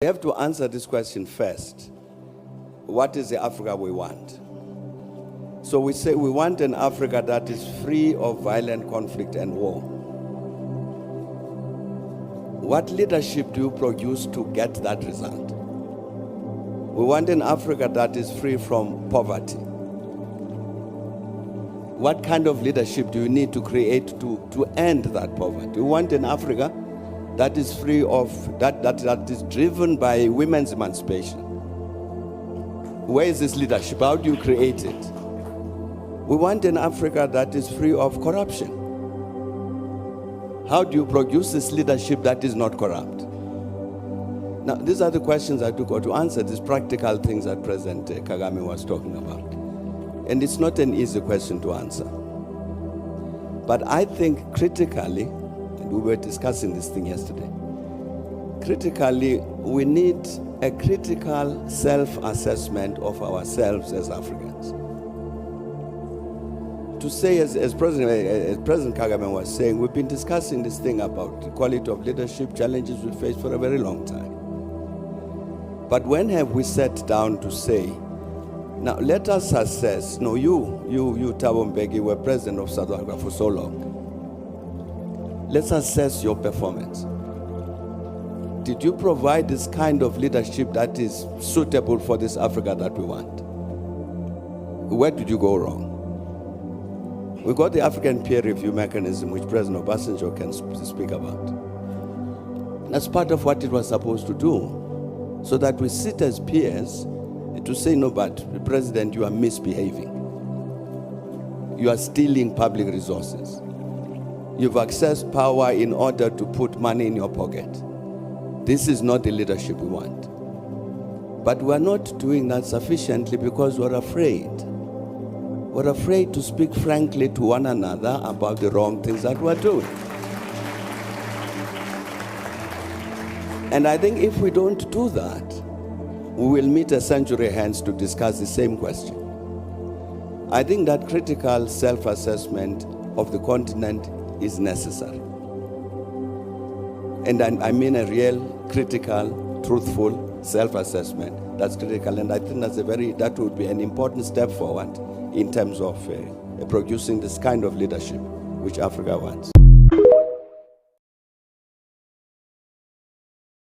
We have to answer this question first. What is the Africa we want? So we say we want an Africa that is free of violent conflict and war. What leadership do you produce to get that result? We want an Africa that is free from poverty. What kind of leadership do you need to create to end that poverty? We want an Africa that is free of, that is driven by women's emancipation. Where is this leadership? How do you create it? We want an Africa that is free of corruption. How do you produce this leadership that is not corrupt? Now, these are the questions I took to answer, these practical things that President Kagame was talking about. And it's not an easy question to answer. But I think critically, and we were discussing this thing yesterday, critically, we need a critical self-assessment of ourselves as Africans. To say, as President Kagame was saying, we've been discussing this thing about the quality of leadership, challenges we face for a very long time. But when have we sat down to say, now let us assess, no, you Thabo Mbeki, were president of South Africa for so long. Let's assess your performance. Did you provide this kind of leadership that is suitable for this Africa that we want? Where did you go wrong? We got the African peer review mechanism, which President Obasanjo can speak about. That's part of what it was supposed to do, so that we sit as peers to say, no, but President, you are misbehaving. You are stealing public resources. You've accessed power in order to put money in your pocket. This is not the leadership we want. But we're not doing that sufficiently because we're afraid. We're afraid to speak frankly to one another about the wrong things that we're doing. And I think if we don't do that, we will meet a century hence to discuss the same question. I think that critical self-assessment of the continent is necessary. And I mean a real, critical, truthful self-assessment. That's critical, and I think that would be an important step forward in terms of producing this kind of leadership which Africa wants.